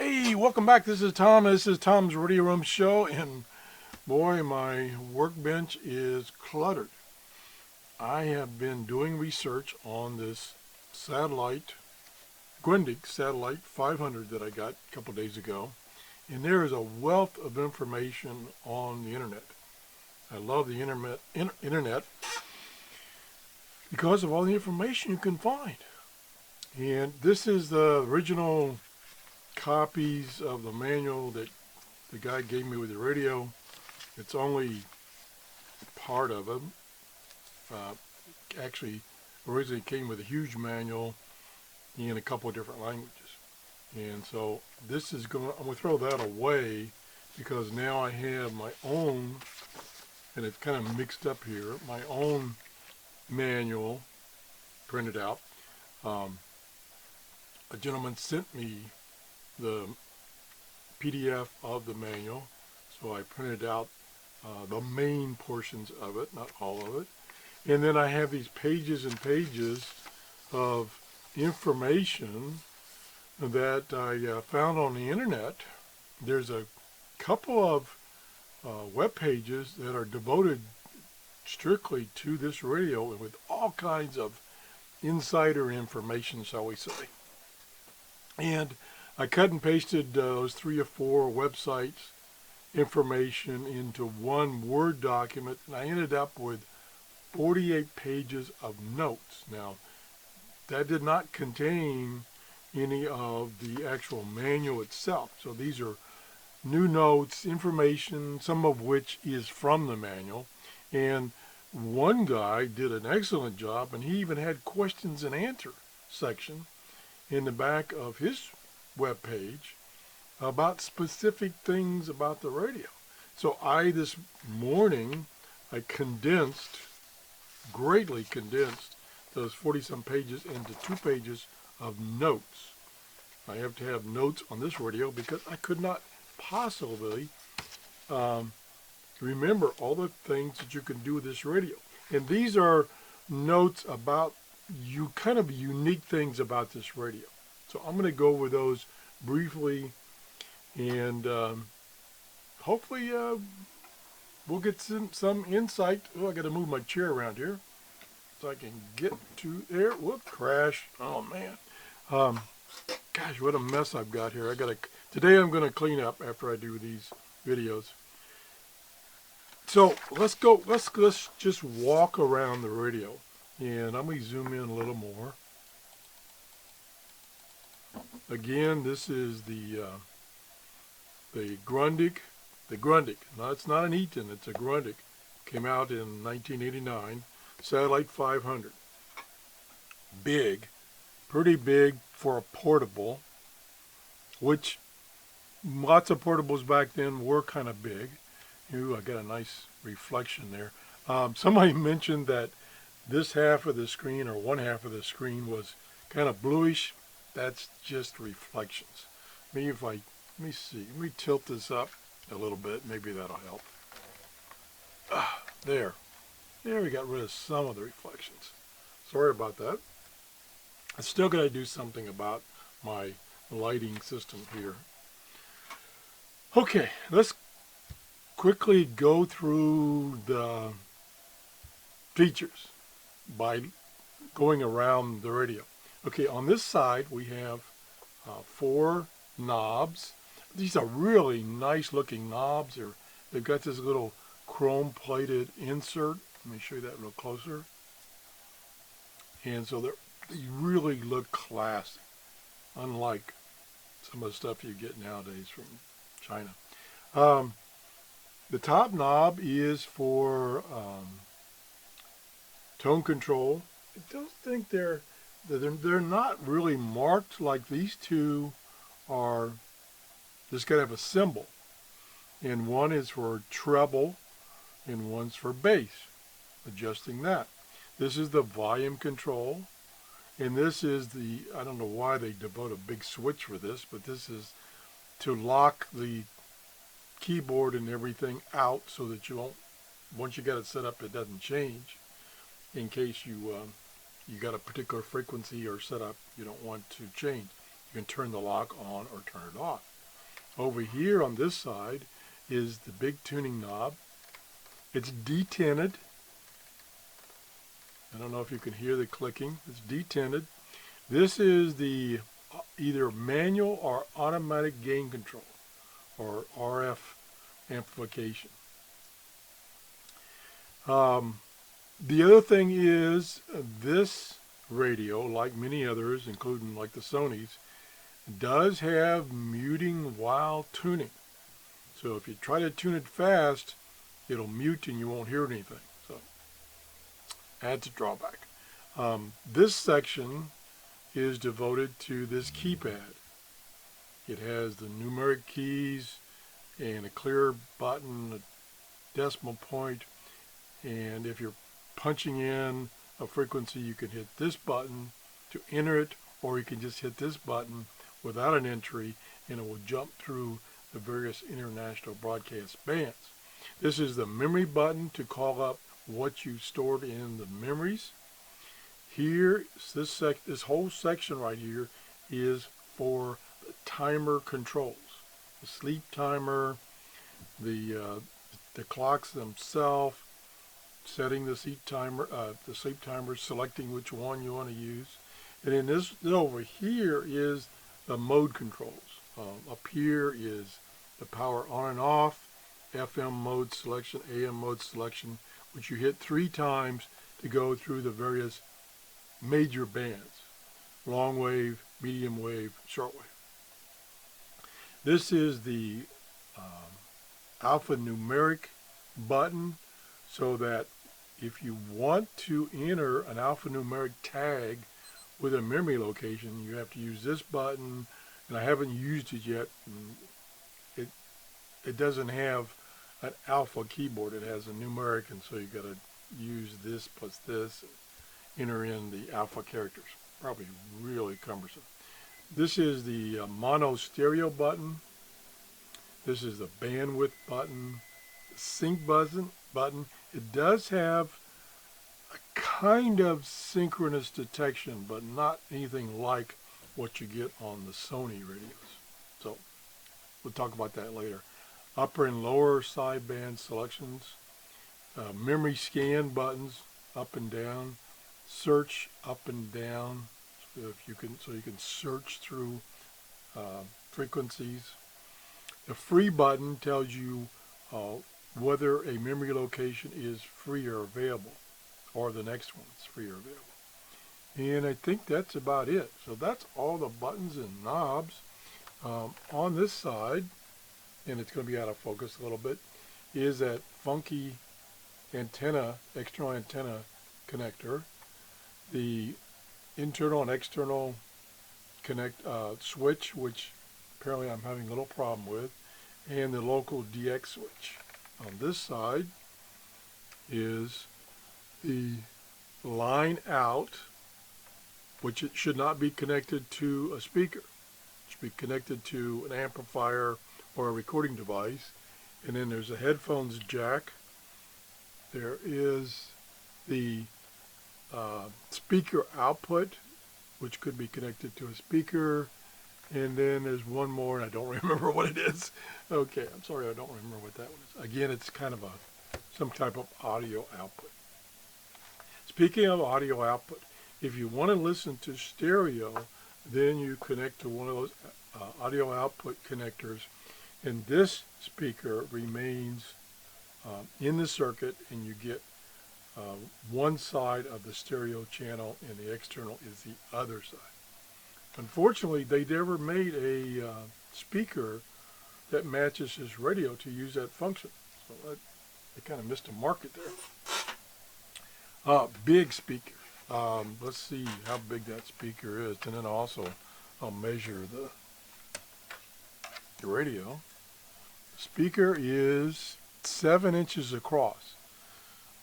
Hey, welcome back. This is Tom. This is Tom's Radio Room Show, and boy, my workbench is cluttered. I have been doing research on this satellite, Grundig Satellite 500 that I got a couple days ago, and there is a wealth of information on the internet. I love the internet because of all the information you can find. And this is the original copies of the manual that the guy gave me with the radio. It's only part of it. Actually, originally came with a huge manual in a couple of different languages. And so this is I'm going to throw that away because now I have my own, and it's kind of mixed up here, my own manual printed out. A gentleman sent me the PDF of the manual, so I printed out the main portions of it, not all of it. And then I have these pages and pages of information that I found on the internet. There's a couple of web pages that are devoted strictly to this radio and with all kinds of insider information, shall we say. And I cut and pasted those 3 or 4 websites information into one Word document, and I ended up with 48 pages of notes. Now, that did not contain any of the actual manual itself. So these are new notes, information, some of which is from the manual. And one guy did an excellent job, and he even had questions and answer section in the back of his web page about specific things about the radio. So this morning, I greatly condensed those 40-some pages into 2 pages of notes. I have to have notes on this radio because I could not possibly remember all the things that you can do with this radio. And these are notes about kind of unique things about this radio. So I'm going to go over those briefly, and hopefully we'll get some insight. Oh, I got to move my chair around here so I can get to there. Whoop, crash. Oh man. Gosh, what a mess I've got here. Today I'm going to clean up after I do these videos. So let's just walk around the radio, and I'm going to zoom in a little more. Again, this is the Grundig. No, it's not an Eaton, it's a Grundig. Came out in 1989. Satellite 500. Big, pretty big for a portable, which lots of portables back then were kind of big. Ooh, I got a nice reflection there. Somebody mentioned that this half of the screen, or one half of the screen, was kind of bluish. That's just reflections. Let me see. Let me tilt this up a little bit. Maybe that'll help. There we got rid of some of the reflections. Sorry about that. I still got to do something about my lighting system here. Okay, let's quickly go through the features by going around the radio. Okay, on this side we have 4 knobs. These are really nice looking knobs. They've got this little chrome plated insert. Let me show you that real closer. And so they really look classy, unlike some of the stuff you get nowadays from China. The top knob is for tone control. I don't think they're not really marked like these two are. Just got to have a symbol, and one is for treble and one's for bass, adjusting that. This is the volume control, and this is I don't know why they devote a big switch for this, but this is to lock the keyboard and everything out so that you won't, once you got it set up, it doesn't change in case you got a particular frequency or setup you don't want to change. You can turn the lock on or turn it off. Over here on this side is the big tuning knob. It's detinted. I don't know if you can hear the clicking. It's detinted. This is the either manual or automatic gain control, or RF amplification. The other thing is this radio, like many others, including like the Sony's, does have muting while tuning. So if you try to tune it fast, it'll mute and you won't hear anything. So that's a drawback. This section is devoted to this keypad. It has the numeric keys and a clear button, a decimal point, and if you're punching in a frequency, you can hit this button to enter it, or you can just hit this button without an entry and it will jump through the various international broadcast bands. This is the memory button to call up what you stored in the memories. Here, this whole section right here is for the timer controls. The sleep timer, the clocks themselves, setting the sleep timer, selecting which one you want to use. And then this over here is the mode controls. Up here is the power on and off, FM mode selection, AM mode selection, which you hit 3 times to go through the various major bands: long wave, medium wave, shortwave. This is the alphanumeric button, so that if you want to enter an alphanumeric tag with a memory location, you have to use this button, and I haven't used it yet. It doesn't have an alpha keyboard. It has a numeric, and so you got to use this plus this, enter in the alpha characters. Probably really cumbersome. This is the mono stereo button. This is the bandwidth button, the sync button. It does have a kind of synchronous detection, but not anything like what you get on the Sony radios. So we'll talk about that later. Upper and lower sideband selections, memory scan buttons up and down, search up and down, so you can search through frequencies. The free button tells you whether a memory location is free or available, or the next one is free or available. And I think that's about it. So that's all the buttons and knobs. On this side, and it's going to be out of focus a little bit, is that funky antenna, external antenna connector, the internal and external switch, which apparently I'm having a little problem with, and the local DX switch. On this side is the line out, which it should not be connected to a speaker. It should be connected to an amplifier or a recording device. And then there's a headphones jack. There is the speaker output, which could be connected to a speaker. And then there's one more, and I don't remember what it is. Okay, I'm sorry, I don't remember what that one is. Again, it's kind of some type of audio output. Speaking of audio output, if you want to listen to stereo, then you connect to one of those audio output connectors, and this speaker remains in the circuit, and you get one side of the stereo channel, and the external is the other side. Unfortunately, they never made a speaker that matches this radio to use that function. So they kind of missed a market there. Big speaker. Let's see how big that speaker is, and then also I'll measure the radio. The speaker is 7 inches across.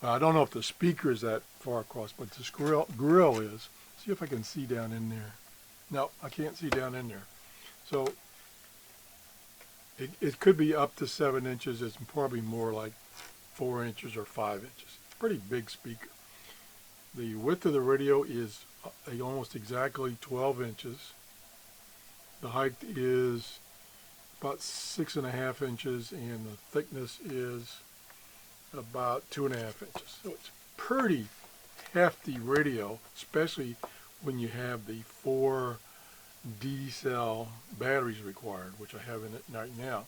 I don't know if the speaker is that far across, but this grill is. See if I can see down in there. No, I can't see down in there. So it could be up to 7 inches. It's probably more like 4 inches or 5 inches. Pretty big speaker. The width of the radio is almost exactly 12 inches. The height is about 6.5 inches, and the thickness is about 2.5 inches. So it's pretty hefty radio, especially when you have the 4 D-cell batteries required, which I have in it right now.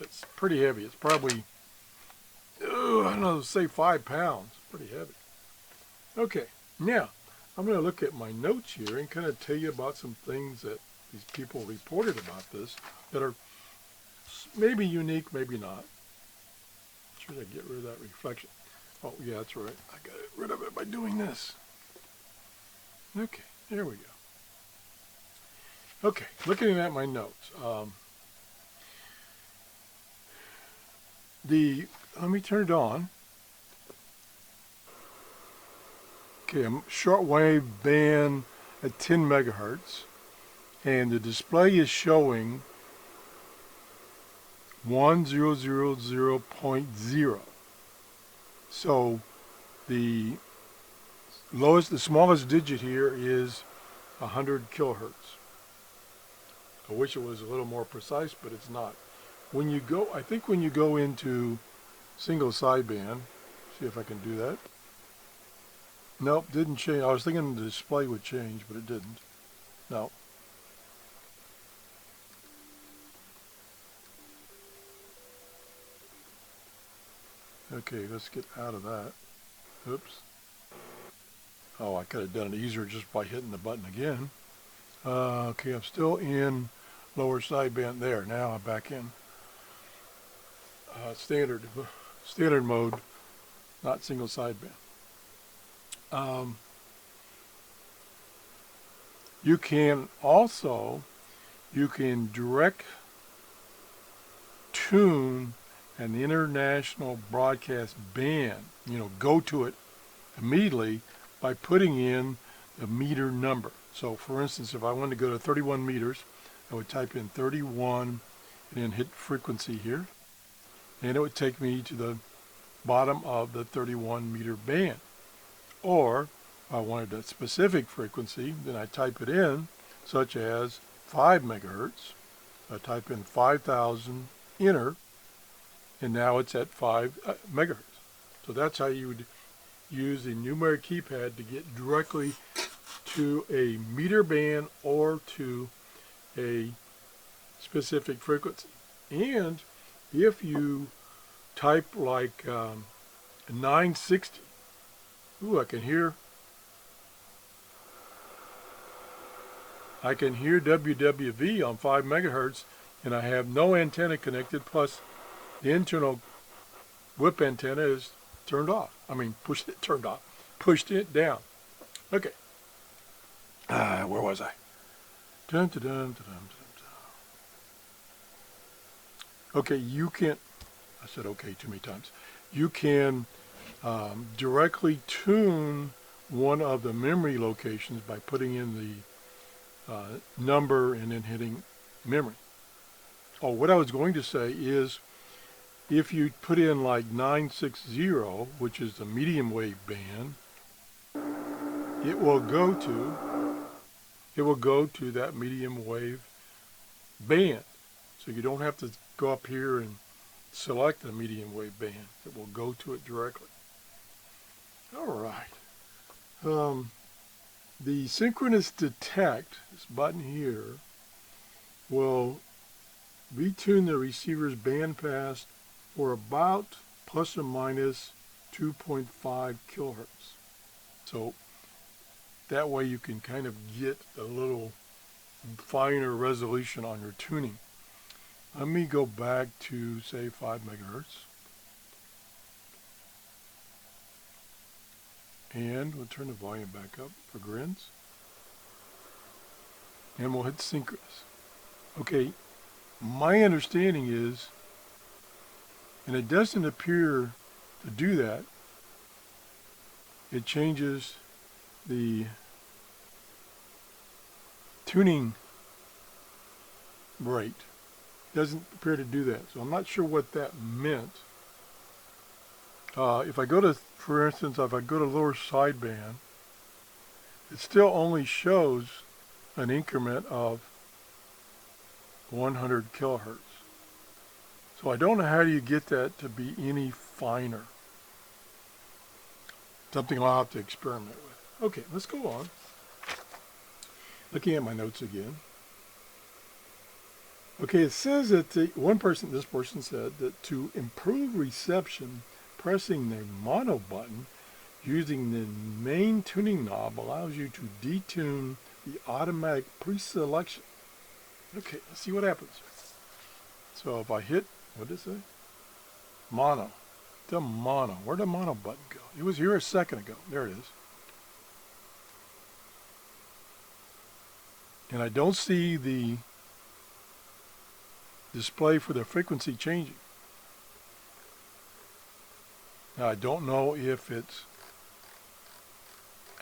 It's pretty heavy. It's probably, I don't know, say 5 pounds. Pretty heavy. Okay, now I'm going to look at my notes here and kind of tell you about some things that these people reported about this that are maybe unique, maybe not. Should I get rid of that reflection? Oh, yeah, that's right. I got rid of it by doing this. Okay, there we go. Okay, looking at my notes. Let me turn it on. Okay, I'm shortwave band at 10 megahertz, and the display is showing 1000.0. So the smallest digit here is 100 kilohertz. I wish it was a little more precise, but it's not. When you go, I think when you go into single sideband, see if I can do that. Nope, didn't change. I was thinking the display would change, but it didn't. No. Okay, let's get out of that. Oops. Oh, I could have done it easier just by hitting the button again. Okay, I'm still in lower sideband there. Now I'm back in standard mode, not single sideband. You can direct tune an international broadcast band, go to it immediately by putting in the meter number. So for instance, if I wanted to go to 31 meters, I would type in 31 and then hit frequency here, and it would take me to the bottom of the 31 meter band. Or if I wanted a specific frequency, then I type it in, such as 5 megahertz. I type in 5,000, enter, and now it's at 5 megahertz. So that's how you would use the numeric keypad to get directly to a meter band or to a specific frequency. And if you type like 960, ooh, I can hear WWV on 5 megahertz, and I have no antenna connected, plus the internal whip antenna is turned off. Pushed it down. Okay. Where was I? Dun, dun, dun, dun, dun, dun. Okay, you can, I said okay too many times. You can directly tune one of the memory locations by putting in the number and then hitting memory. Oh, what I was going to say is, if you put in like 960, which is the medium wave band, it will go to that medium wave band. So you don't have to go up here and select the medium wave band. It will go to it directly. All right. The synchronous detect, this button here, will retune the receiver's bandpass for about plus or minus 2.5 kilohertz. So that way you can kind of get a little finer resolution on your tuning. Let me go back to, say, 5 megahertz. And we'll turn the volume back up for grins. And we'll hit synchronous. Okay, my understanding is, and it doesn't appear to do that, it changes the tuning rate. It doesn't appear to do that, so I'm not sure what that meant. If I go to, for instance, if I go to lower sideband, it still only shows an increment of 100 kilohertz. So I don't know how you get that to be any finer. Something I'll have to experiment with. Okay, let's go on. Looking at my notes again. Okay, it says that this person said that to improve reception, pressing the mono button using the main tuning knob allows you to detune the automatic pre-selection. Okay, let's see what happens. So if I hit, what did it say? Mono. The mono. Where'd the mono button go? It was here a second ago. There it is. And I don't see the display for the frequency changing. Now I don't know if it's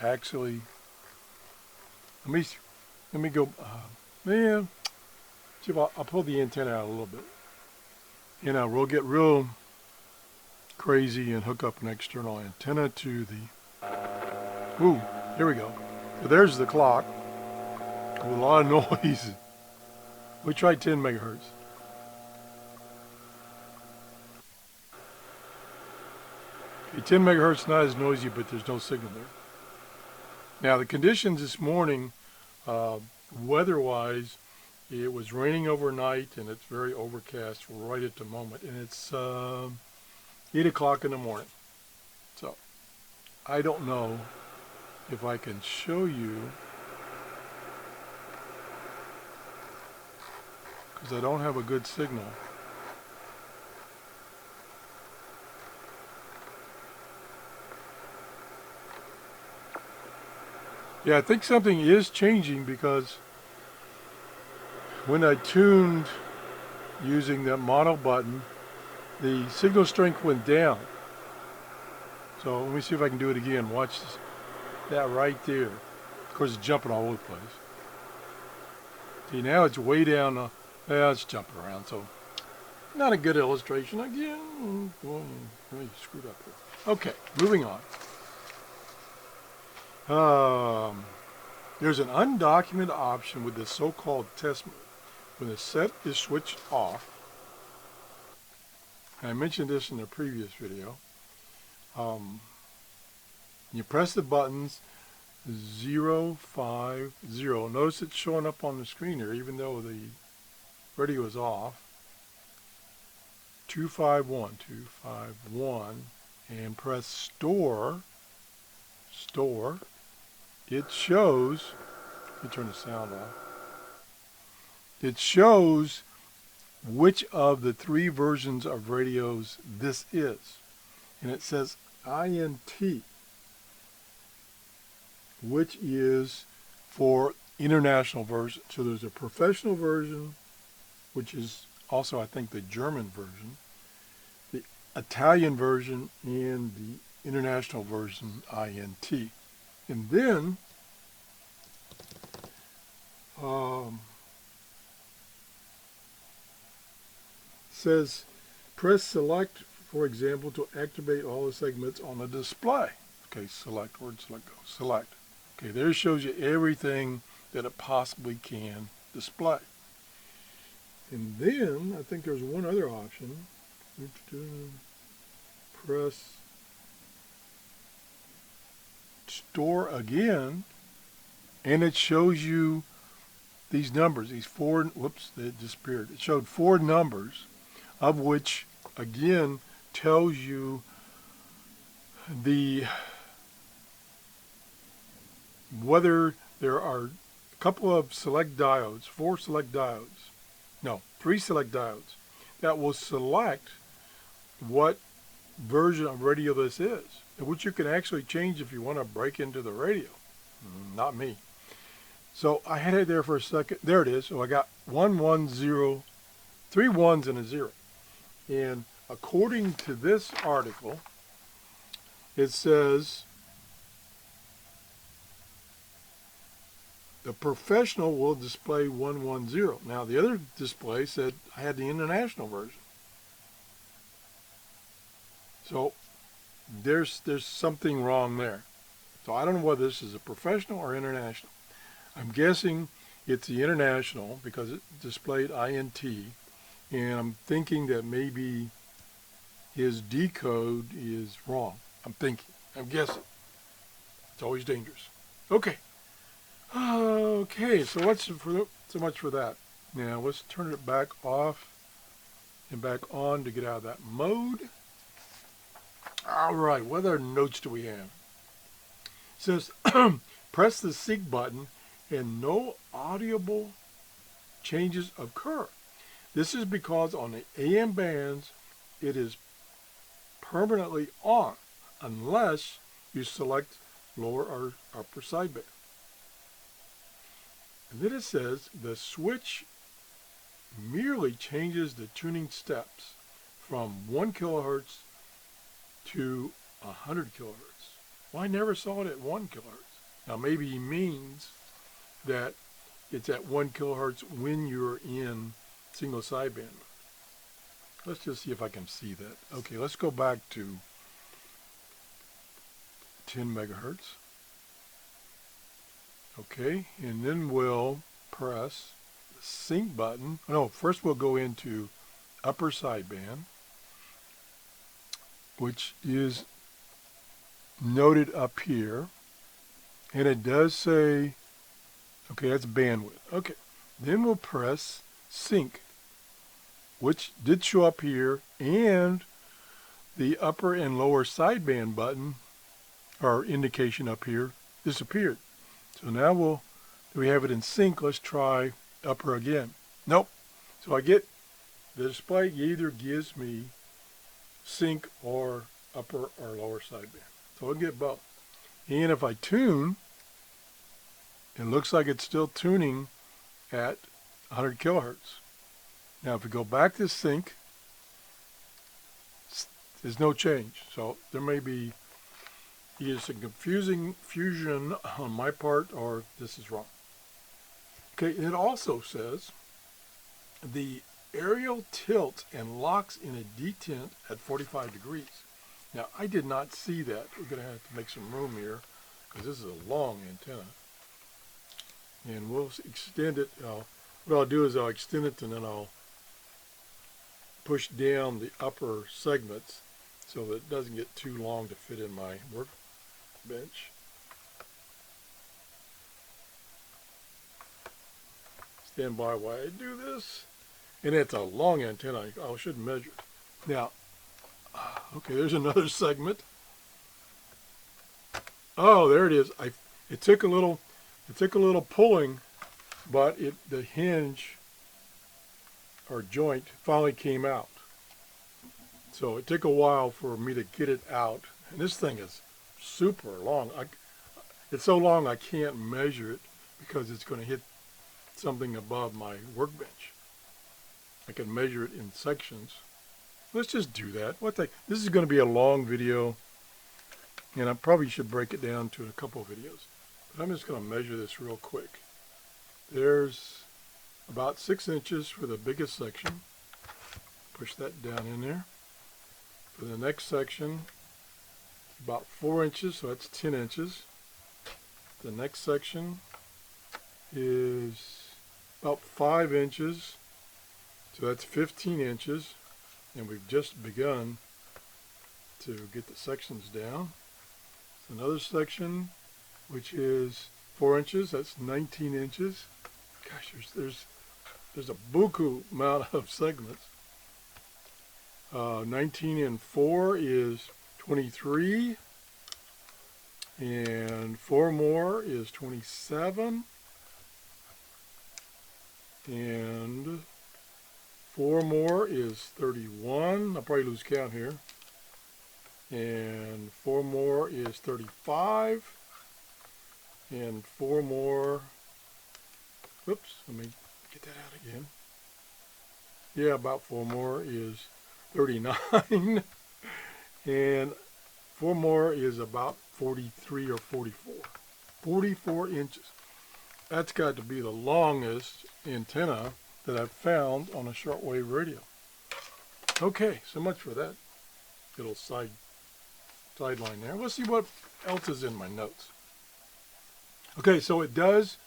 actually, let me go, man, see if I'll pull the antenna out a little bit. And we'll get real crazy and hook up an external antenna to the, ooh, here we go. So there's the clock with a lot of noise. We tried 10 megahertz. Okay, 10 megahertz not as noisy, but there's no signal there. Now the conditions this morning, weather-wise, it was raining overnight and it's very overcast right at the moment, and it's 8 o'clock in the morning. So I don't know if I can show you, because I don't have a good signal. Yeah, I think something is changing, because when I tuned using that mono button, the signal strength went down. So let me see if I can do it again. Watch this, that right there. Of course, it's jumping all over the place. See, now it's way down. It's jumping around, so not a good illustration. Again, really screwed up here. Okay, moving on. There's an undocumented option with the so-called test mode. When the set is switched off, and I mentioned this in the previous video, you press the buttons 0, 5, 0. Notice it's showing up on the screen here, even though the radio is off. 251, 251, and press store. It shows, let me turn the sound off. It shows which of the 3 versions of radios this is. And it says INT, which is for international version. So there's a professional version, which is also, I think, the German version, the Italian version, and the international version, INT. And then says press select, for example, to activate all the segments on the display. Okay, select, word select, go, select. Okay, there it shows you everything that it possibly can display. And then I think there's one other option. Press store again, and it shows you these numbers, these 4, whoops, they disappeared. It showed 4 numbers, of which, again, tells you whether there are a couple of select diodes, 4 select diodes, no, 3 select diodes, that will select what version of radio this is, which you can actually change if you want to break into the radio. Not me. So I had it there for a second. There it is. So I got 1, 1, 0, 3 1s and a 0. And according to this article, it says the professional will display 110. Now the other display said I had the international version. So there's something wrong there. So I don't know whether this is a professional or international. I'm guessing it's the international because it displayed INT, and I'm thinking that maybe his decode is wrong. I'm guessing. It's always dangerous. Okay. Okay, so so much for that. Now let's turn it back off and back on to get out of that mode. All right, what other notes do we have? It says, press the sync button and no audible changes occur. This is because on the AM bands, it is permanently on unless you select lower or upper sideband. And then it says the switch merely changes the tuning steps from 1 kilohertz to 100 kilohertz. Well, I never saw it at 1 kilohertz. Now maybe he means that it's at 1 kilohertz when you're in single sideband. Let's just see if I can see that. Okay, let's go back to 10 megahertz. Okay, and then we'll press the sync button. No, first we'll go into upper sideband, which is noted up here. And it does say, okay, that's bandwidth. Okay, then we'll press sync, which did show up here, and the upper and lower sideband button, or indication up here, disappeared. So now we have it in sync. Let's try upper again. Nope. So I get the display either gives me sync or upper or lower sideband. So I'll get both. And if I tune, it looks like it's still tuning at 100 kilohertz. Now if we go back to sync, there's no change. So there may be either some confusion on my part or this is wrong. Okay, it also says the aerial tilts and locks in a detent at 45 degrees. Now I did not see that. We're going to have to make some room here because this is a long antenna. And we'll extend it. What I'll do is I'll extend it and then I'll push down the upper segments so that it doesn't get too long to fit in my workbench. Stand by while I do this. And it's a long antenna. I should measure it. Now, okay, there's another segment. Oh, there it is. It took a little pulling, but the hinge or joint finally came out. So it took a while for me to get it out. And this thing is super long. It's so long I can't measure it because it's going to hit something above my workbench. I can measure it in sections. Let's just do that. This is going to be a long video, and I probably should break it down to a couple of videos. But I'm just going to measure this real quick. There's about 6 inches for the biggest section. Push that down in there. For the next section, about 4 inches, so that's 10 inches. The next section is about 5 inches, so that's 15 inches. And we've just begun to get the sections down. Another section, which is 4 inches, that's 19 inches. Gosh, there's a buku amount of segments. 19 and 4 is 23, and 4 more is 27, and 4 more is 31. I'll probably lose count here. And 4 more is 35. And 4 more, whoops, let me get that out again. Yeah, about 4 more is 39. And 4 more is about 43 or 44. 44 inches. That's got to be the longest antenna that I've found on a shortwave radio. Okay, so much for that little sideline there. Let's see what else is in my notes. Okay, so it does,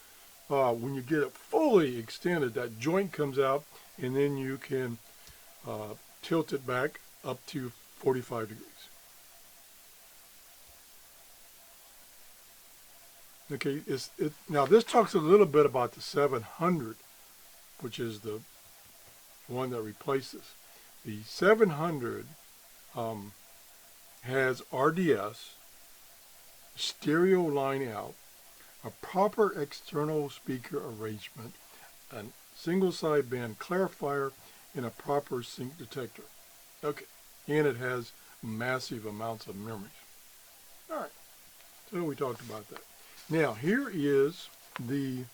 when you get it fully extended, that joint comes out, and then you can tilt it back up to 45 degrees. Okay, now this talks a little bit about the 700, which is the one that replaces. The 700 has RDS, stereo line out, a proper external speaker arrangement, a single sideband clarifier, and a proper sync detector. Okay, and it has massive amounts of memory. All right, so we talked about that. Now here is the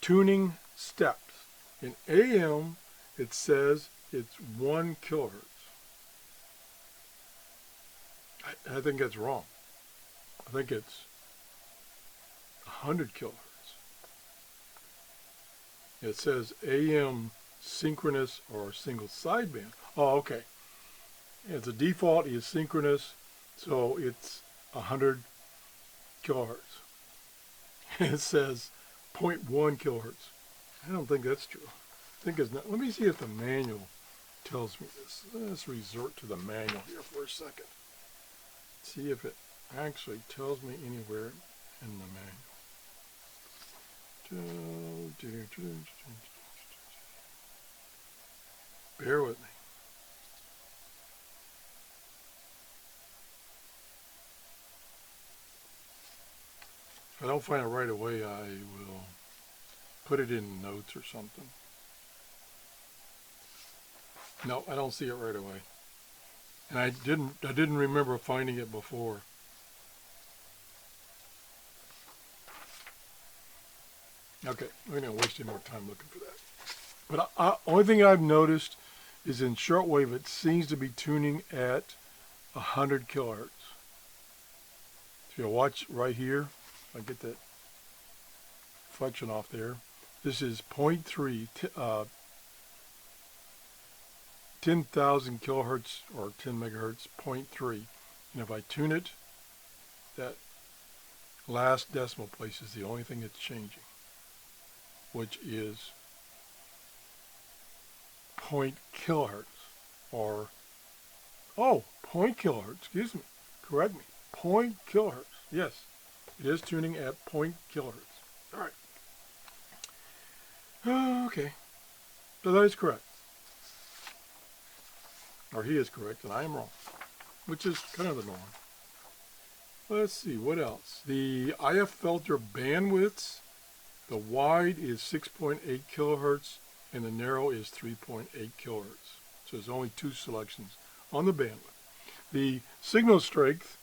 tuning steps. In AM, it says it's 1 kilohertz. I think that's wrong. I think it's 100 kilohertz. It says AM synchronous or single sideband. Oh, okay. It's a default is synchronous, so it's 100 kilohertz. It says 0.1 kilohertz. I don't think that's true. I think it's not. Let me see if the manual tells me this. Let's resort to the manual here for a second. See if it actually tells me anywhere in the manual. Bear with me. If I don't find it right away, I will put it in notes or something. No, I don't see it right away. And I didn't remember finding it before. Okay, we're not wasting more time looking for that. But only thing I've noticed is in shortwave it seems to be tuning at 100 kilohertz. So you'll watch right here. I get that reflection off there. This is 0.3, 10,000 kilohertz or 10 megahertz, 0.3. And if I tune it, that last decimal place is the only thing that's changing, which is 0.0 kilohertz or, oh, 0.0 kilohertz, excuse me, correct me, 0.0 kilohertz, yes. It is tuning at 0.0 kilohertz. All right. Okay. So that is correct. Or he is correct and I am wrong, which is kind of the norm. Let's see, what else? The IF filter bandwidths, the wide is 6.8 kilohertz and the narrow is 3.8 kilohertz. So there's only two selections on the bandwidth. The signal strength,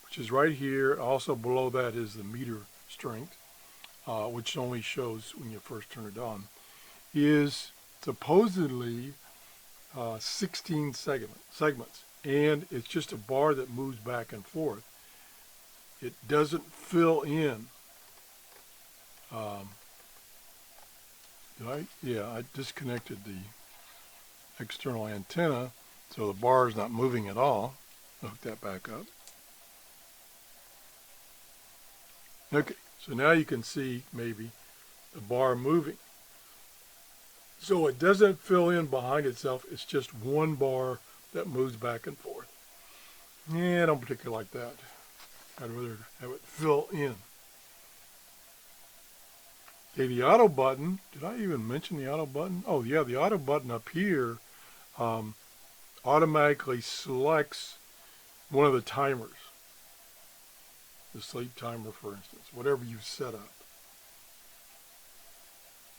which is right here. Also below that is the meter strength, which only shows when you first turn it on, is supposedly 16 segments. And it's just a bar that moves back and forth. It doesn't fill in. I disconnected the external antenna, so the bar is not moving at all. I'll hook that back up. Okay, so now you can see maybe the bar moving. So it doesn't fill in behind itself, it's just one bar that moves back and forth. Yeah, I don't particularly like that. I'd rather have it fill in. Okay, the auto button, did I even mention the auto button? Oh yeah, the auto button up here automatically selects one of the timers. The sleep timer, for instance, whatever you've set up.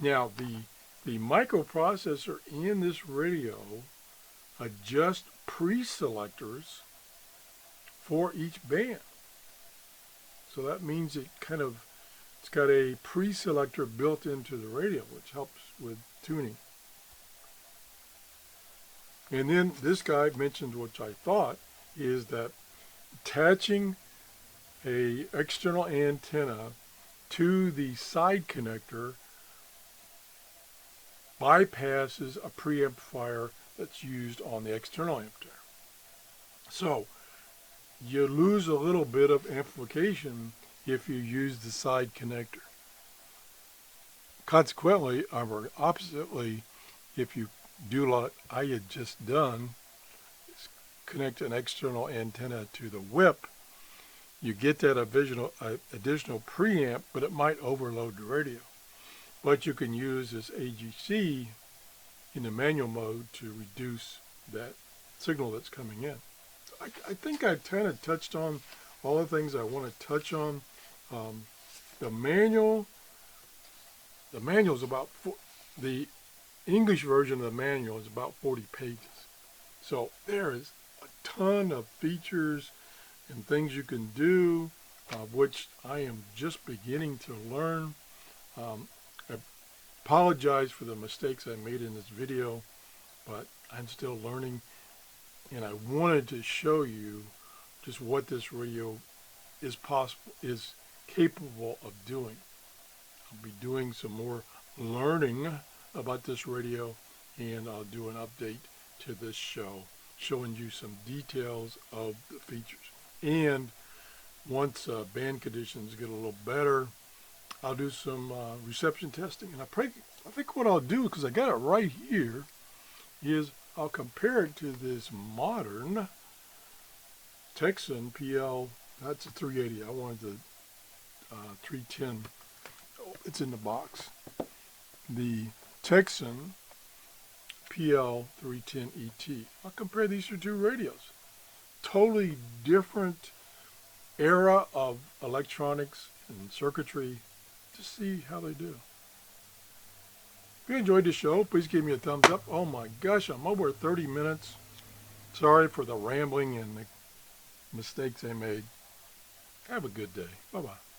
Now, the microprocessor in this radio adjusts pre-selectors for each band. So that means it's got a pre-selector built into the radio, which helps with tuning. And then this guy mentioned, which I thought, is that attaching a external antenna to the side connector bypasses a preamplifier that's used on the external amplifier. So you lose a little bit of amplification if you use the side connector. Consequently, or oppositely, if you do what I had just done, is connect an external antenna to the whip. You get that additional preamp, but it might overload the radio. But you can use this AGC in the manual mode to reduce that signal that's coming in. I think I kind of touched on all the things I want to touch on. The manual is about, the English version of the manual is about 40 pages. So there is a ton of features and things you can do, which I am just beginning to learn. I apologize for the mistakes I made in this video, but I'm still learning, and I wanted to show you just what this radio is capable of doing. I'll be doing some more learning about this radio, and I'll do an update to this show showing you some details of the features. And once band conditions get a little better, I'll do some reception testing. And I think what I'll do, because I got it right here, is I'll compare it to this modern Texan PL. That's a 380. I wanted the 310. Oh, it's in the box. The Texan PL 310 ET. I'll compare these two radios. Totally different era of electronics and circuitry, to see how they do. If you enjoyed the show, please give me a thumbs up. Oh my gosh, I'm over 30 minutes. Sorry for the rambling and the mistakes I made. Have a good day. Bye-bye.